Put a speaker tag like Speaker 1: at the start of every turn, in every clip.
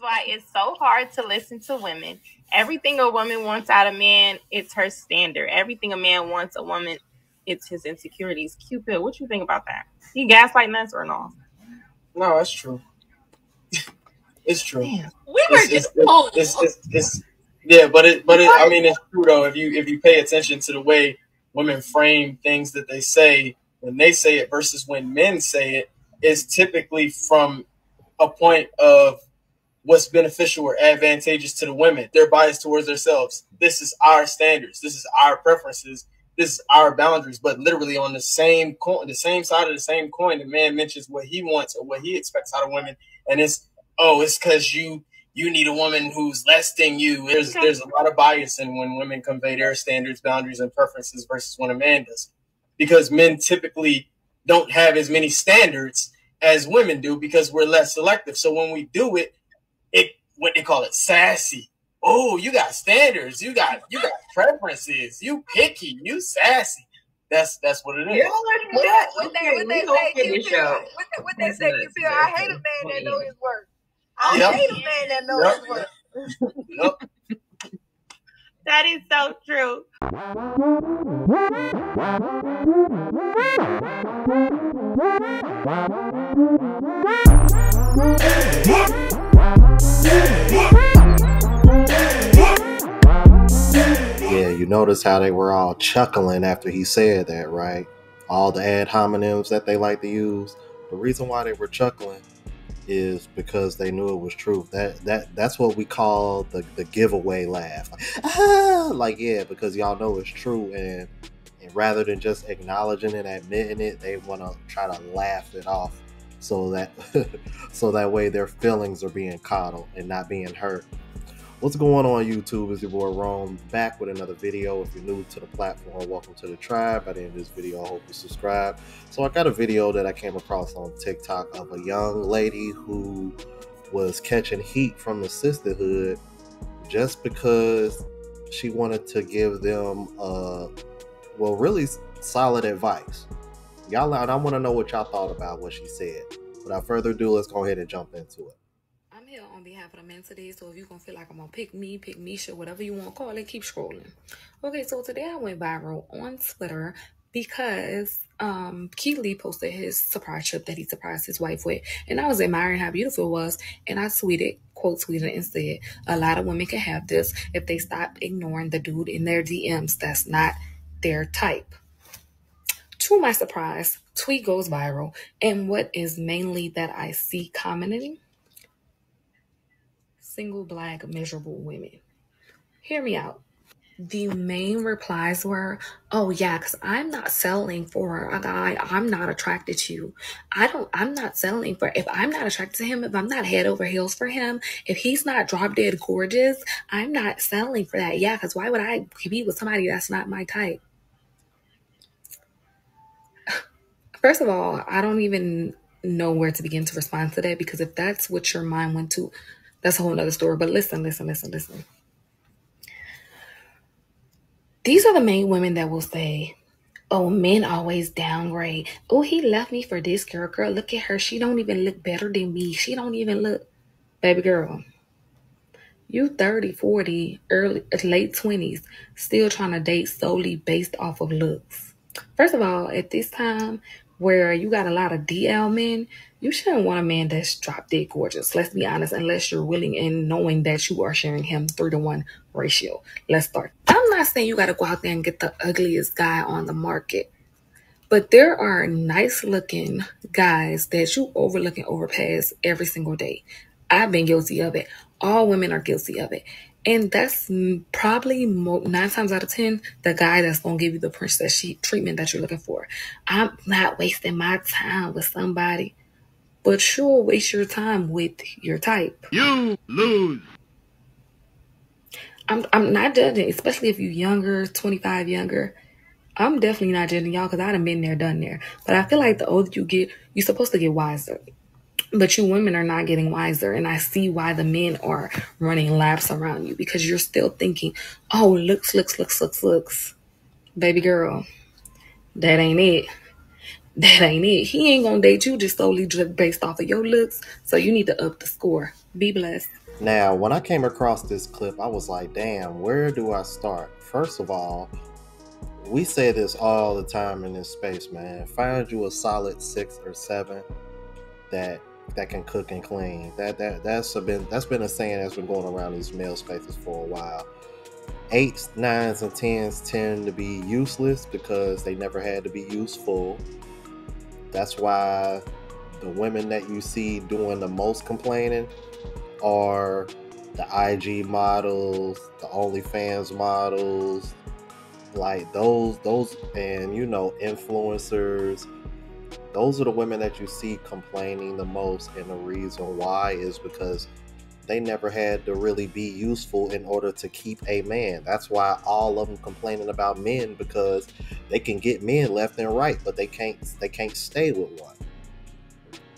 Speaker 1: why it's so hard to listen to women. Everything a woman wants out of man, it's her standard. Everything a man wants a woman, it's his insecurities. Cupid, what you think about that? He gaslighting us or no?
Speaker 2: No, that's true. It's true.
Speaker 1: Damn.
Speaker 2: Yeah, but I mean, it's true though. If you pay attention to the way women frame things that they say when they say it versus when men say it, is typically from a point of what's beneficial or advantageous to the women. They're biased towards themselves. This is our standards. This is our preferences. This is our boundaries. But literally on the same coin, the same side of the same coin, the man mentions what he wants or what he expects out of women, and it's because you need a woman who's less than you. There's a lot of bias in when women convey their standards, boundaries, and preferences versus when a man does, because men typically don't have as many standards as women do because we're less selective. So when we do it, what they call it, sassy. Oh, you got standards. You got preferences. You picky. You sassy. That's what it is.
Speaker 3: Yeah, what they say, you feel. I hate a man that know his worth. I hate a man that knows his worth.
Speaker 1: Yep. That is so true.
Speaker 4: Yeah, you notice how they were all chuckling after he said that, right? All the ad hominems that they like to use. The reason why they were chuckling is because they knew it was true. That's what we call the giveaway laugh. Like, yeah, because y'all know it's true, and rather than just acknowledging and admitting it, they want to try to laugh it off so that way their feelings are being coddled and not being hurt. What's going on, YouTube? It's your boy Rome, back with another video. If you're new to the platform, welcome to the tribe. By the end of this video, I hope you subscribe. So I got a video that I came across on TikTok of a young lady who was catching heat from the sisterhood just because she wanted to give them really solid advice. Y'all, I want to know what y'all thought about what she said. Without further ado, let's go ahead and jump into it.
Speaker 5: I'm here on behalf of the men today, so if you're going to feel like I'm going to pick me, shit, whatever you want to call it, keep scrolling. Okay, so today I went viral on Twitter because Keely posted his surprise trip that he surprised his wife with, and I was admiring how beautiful it was, and I quote tweeted and said, a lot of women can have this if they stop ignoring the dude in their DMs that's not their type. To my surprise, tweet goes viral, and what is mainly that I see commenting? Single, black, miserable women. Hear me out. The main replies were, oh yeah, because I'm not settling for a guy I'm not attracted to. I'm not settling for, if I'm not attracted to him, if I'm not head over heels for him, if he's not drop dead gorgeous, I'm not settling for that. Yeah, because why would I be with somebody that's not my type? First of all, I don't even know where to begin to respond to that, because if that's what your mind went to, that's a whole nother story. But listen. These are the main women that will say, oh, men always downgrade. Oh, he left me for this girl. Girl, look at her. She don't even look better than me. She don't even look. Baby girl, you 30, 40, late 20s, still trying to date solely based off of looks. First of all, at this time where you got a lot of DL men, you shouldn't want a man that's drop dead gorgeous. Let's be honest, unless you're willing and knowing that you are sharing him 3-to-1 ratio. Let's start. I'm not saying you got to go out there and get the ugliest guy on the market, but there are nice looking guys that you overlook and overpass every single day. I've been guilty of it. All women are guilty of it. And that's probably 9 times out of 10, the guy that's going to give you the princess treatment that you're looking for. I'm not wasting my time with somebody, but you'll waste your time with your type.
Speaker 6: You lose.
Speaker 5: I'm not judging, especially if you're younger, 25 younger. I'm definitely not judging y'all because I done been there, done there. But I feel like the older you get, you're supposed to get wiser. But you women are not getting wiser, and I see why the men are running laps around you, because you're still thinking, oh, looks. Baby girl, that ain't it. That ain't it. He ain't gonna date you just solely just based off of your looks. So you need to up the score. Be blessed.
Speaker 4: Now, when I came across this clip, I was like, damn, where do I start? First of all, we say this all the time in this space, man. Find you a solid 6 or 7 that can cook and clean. That's been a saying that's been going around these male spaces for a while. 8s, 9s, and 10s tend to be useless because they never had to be useful. That's why the women that you see doing the most complaining are the IG models, the OnlyFans models, like those and influencers. Those are the women that you see complaining the most, and the reason why is because they never had to really be useful in order to keep a man. That's why all of them complaining about men, because they can get men left and right, but they can't stay with one.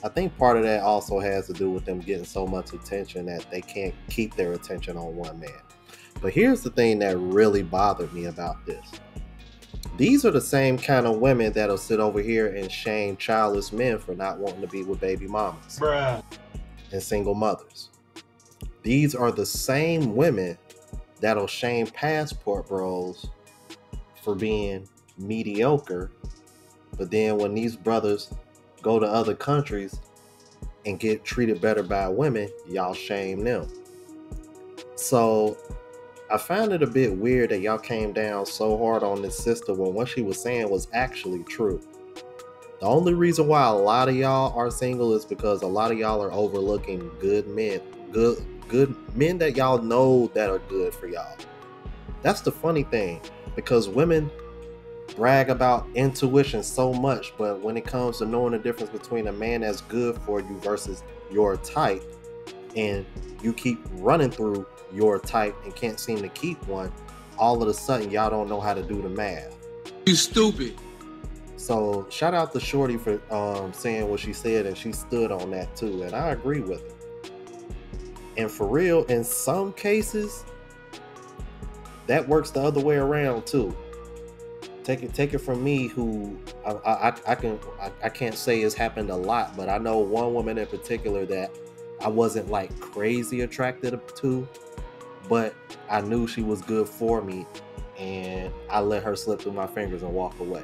Speaker 4: I think part of that also has to do with them getting so much attention that they can't keep their attention on one man. But here's the thing that really bothered me about this. These are the same kind of women that'll sit over here and shame childless men for not wanting to be with baby mamas.
Speaker 2: Bruh.
Speaker 4: And single mothers. These are the same women that'll shame passport bros for being mediocre. But then when these brothers go to other countries and get treated better by women, y'all shame them. So I found it a bit weird that y'all came down so hard on this sister when what she was saying was actually true. The only reason why a lot of y'all are single is because a lot of y'all are overlooking good men that y'all know that are good for y'all. That's the funny thing, because women brag about intuition so much, but when it comes to knowing the difference between a man that's good for you versus your type, and you keep running through your type and can't seem to keep one, all of a sudden y'all don't know how to do the math.
Speaker 6: You stupid.
Speaker 4: So shout out to Shorty for saying what she said, and she stood on that too, and I agree with her. And for real, in some cases that works the other way around too. Take it from me, who I can't say it's happened a lot, but I know one woman in particular that I wasn't like crazy attracted to, but I knew she was good for me, and I let her slip through my fingers and walk away.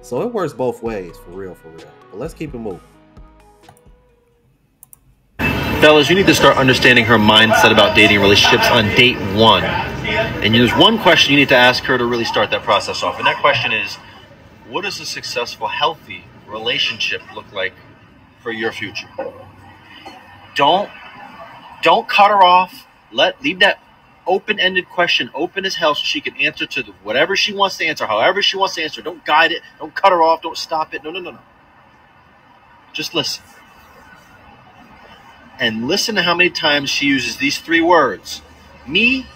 Speaker 4: So it works both ways, for real. But let's keep it moving.
Speaker 7: Fellas, you need to start understanding her mindset about dating relationships on date 1. And there's one question you need to ask her to really start that process off. And that question is, what does a successful, healthy relationship look like for your future? Don't cut her off. Leave that open-ended question open as hell so she can answer to whatever she wants to answer, however she wants to answer. Don't guide it. Don't cut her off. Don't stop it. No. Just listen. And listen to how many times she uses these 3 words. Me,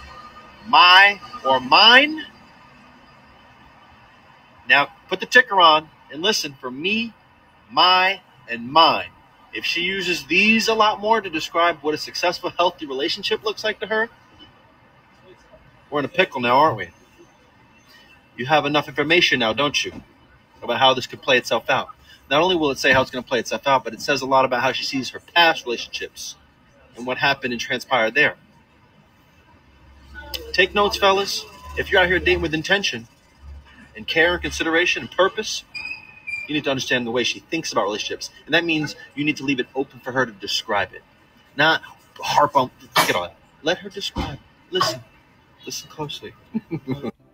Speaker 7: my, or mine. Now put the ticker on and listen for me, my, and mine. If she uses these a lot more to describe what a successful, healthy relationship looks like to her, we're in a pickle now, aren't we? You have enough information now, don't you, about how this could play itself out. Not only will it say how it's going to play itself out, but it says a lot about how she sees her past relationships and what happened and transpired there. Take notes, fellas. If you're out here dating with intention and care and consideration and purpose, you need to understand the way she thinks about relationships. And that means you need to leave it open for her to describe it. Not harp on, think it on. Let her describe. Listen closely.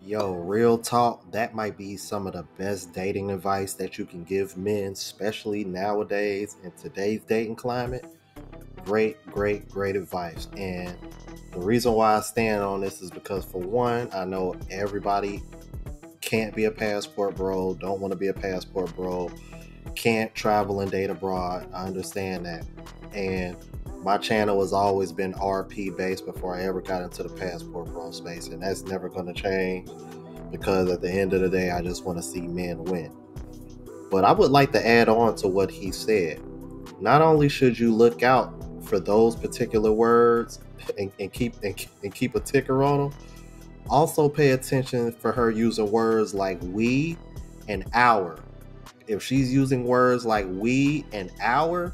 Speaker 4: Yo, real talk, that might be some of the best dating advice that you can give men, especially nowadays in today's dating climate. Great advice. And the reason why I stand on this is because, for one, I know everybody can't be a passport bro, don't want to be a passport bro, can't travel and date abroad. I understand that. And my channel has always been RP based before I ever got into the passport bro space, and that's never going to change, because at the end of the day, I just want to see men win. But I would like to add on to what he said. Not only should you look out for those particular words and keep a ticker on them, also pay attention for her using words like we and our. if she's using words like we and our,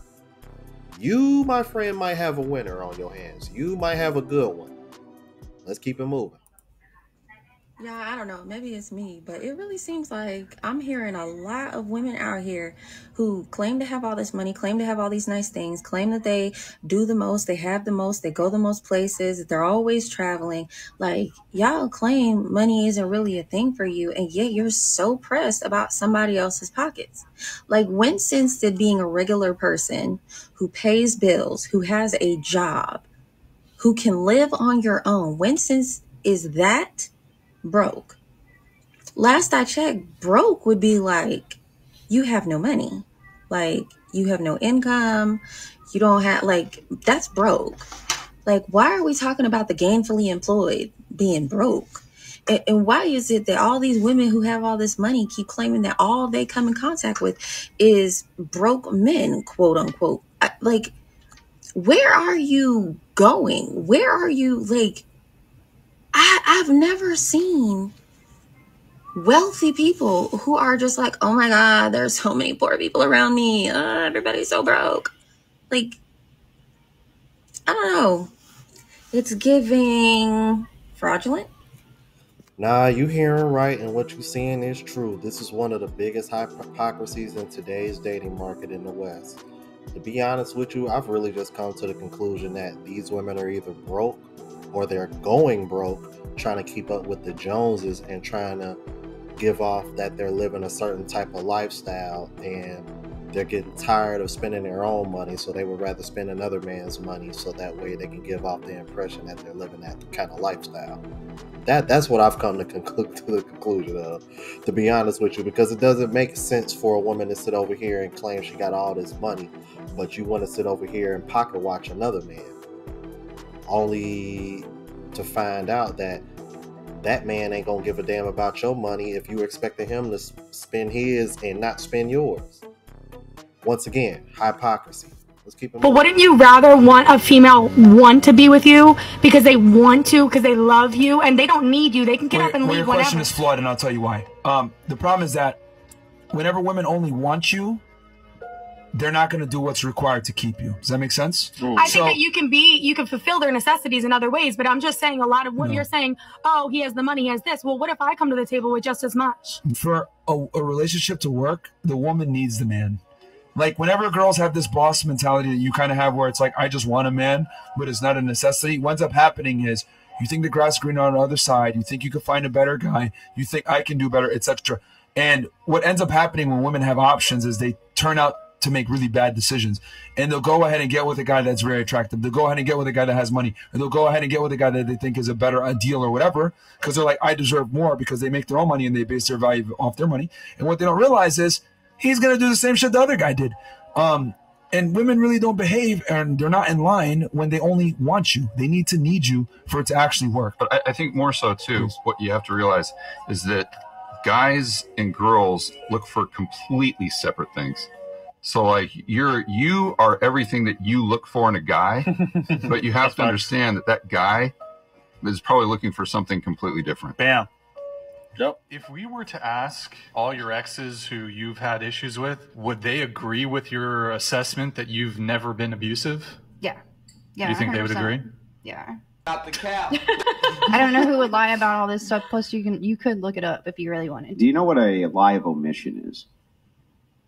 Speaker 4: you, my friend, might have a winner on your hands. You might have a good one. Let's keep it moving.
Speaker 6: Yeah, I don't know. Maybe it's me, but it really seems like I'm hearing a lot of women out here who claim to have all this money, claim to have all these nice things, claim that they do the most, they have the most, they go the most places, that they're always traveling. Like, y'all claim money isn't really a thing for you, and yet you're so pressed about somebody else's pockets. Like, when since did being a regular person who pays bills, who has a job, who can live on your own, when since is that broke? Last I checked, broke would be like you have no money, like you have no income, you don't have, like, that's broke. Like, why are we talking about the gainfully employed being broke? And why is it that all these women who have all this money keep claiming that all they come in contact with is broke men, quote unquote? Like, where are you going? Where are you? Like, I've never seen wealthy people who are just like, oh my God, there's so many poor people around me. Everybody's so broke. Like, I don't know. It's giving fraudulent.
Speaker 4: Nah, you hearing right, and what you seeing is true. This is one of the biggest hypocrisies in today's dating market in the West. To be honest with you, I've really just come to the conclusion that these women are either broke or they're going broke, trying to keep up with the Joneses and trying to give off that they're living a certain type of lifestyle, and they're getting tired of spending their own money, so they would rather spend another man's money so that way they can give off the impression that they're living that kind of lifestyle. That's what I've come to the conclusion of, to be honest with you, because it doesn't make sense for a woman to sit over here and claim she got all this money, but you want to sit over here and pocket watch another man, only to find out that man ain't gonna give a damn about your money if you expecting him to spend his and not spend yours. Once again, hypocrisy. Let's keep it moving.
Speaker 8: But wouldn't you rather want a female want to be with you because they want to, because they love you, and they don't need you? They can get up and leave
Speaker 9: your
Speaker 8: whenever.
Speaker 9: question is flawed, and I'll tell you why. The problem is that whenever women only want you, they're not going to do what's required to keep you. Does that make sense?
Speaker 8: I think that you can fulfill their necessities in other ways, but I'm just saying a lot of what you're saying, oh, he has the money, he has this. Well, what if I come to the table with just as much?
Speaker 9: For a relationship to work, the woman needs the man. Like, whenever girls have this boss mentality that you kind of have where it's like, I just want a man, but it's not a necessity, what ends up happening is you think the grass is greener on the other side, you think you could find a better guy, you think I can do better, etc. And what ends up happening when women have options is they turn out to make really bad decisions, and they'll go ahead and get with a guy that's very attractive. They'll go ahead and get with a guy that has money, or they'll go ahead and get with a guy that they think is a better deal or whatever, because they're like, I deserve more, because they make their own money and they base their value off their money. And what they don't realize is he's going to do the same shit the other guy did. And women really don't behave, and they're not in line when they only want you. They need you for it to actually work.
Speaker 10: But I think more so too, what you have to realize is that guys and girls look for completely separate things. So like you are everything that you look for in a guy, but you have to understand that guy is probably looking for something completely different.
Speaker 11: Bam.
Speaker 2: Yep.
Speaker 11: If we were to ask all your exes who you've had issues with, would they agree with your assessment that you've never been abusive?
Speaker 12: Yeah. Yeah.
Speaker 11: Do you think 100%. They would agree?
Speaker 12: Yeah.
Speaker 13: Not the cap.
Speaker 12: I don't know who would lie about all this stuff. Plus, you could look it up if you really wanted.
Speaker 14: Do you know what a lie of omission is?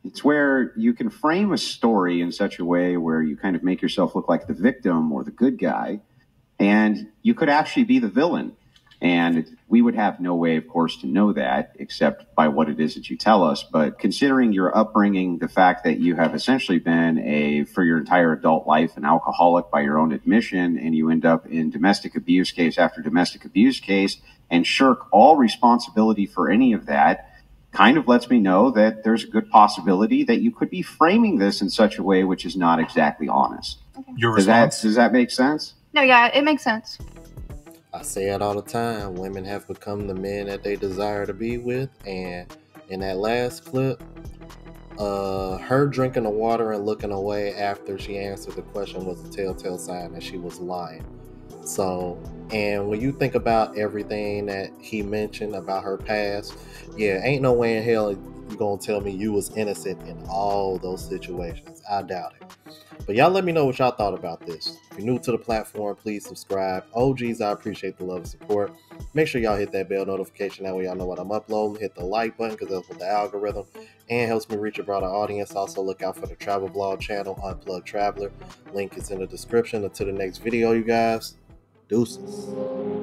Speaker 14: It's where you can frame a story in such a way where you kind of make yourself look like the victim or the good guy, and you could actually be the villain. And we would have no way, of course, to know that except by what it is that you tell us. But considering your upbringing, the fact that you have essentially been for your entire adult life, an alcoholic by your own admission, and you end up in domestic abuse case after domestic abuse case and shirk all responsibility for any of that, kind of lets me know that there's a good possibility that you could be framing this in such a way which is not exactly honest.
Speaker 11: Okay. Your response?
Speaker 14: Does that make sense?
Speaker 12: No, yeah, it makes sense.
Speaker 4: I say it all the time. Women have become the men that they desire to be with. And in that last clip, her drinking the water and looking away after she answered the question was a telltale sign that she was lying. So, and when you think about everything that he mentioned about her past, yeah, ain't no way in hell you're going to tell me you was innocent in all those situations. I doubt it. But y'all let me know what y'all thought about this. If you're new to the platform, please subscribe. OGs, I appreciate the love and support. Make sure y'all hit that bell notification. That way y'all know what I'm uploading. Hit the like button because that's what the algorithm and helps me reach a broader audience. Also, look out for the travel vlog channel, Unplugged Traveler. Link is in the description. Until the next video, you guys. Deuces.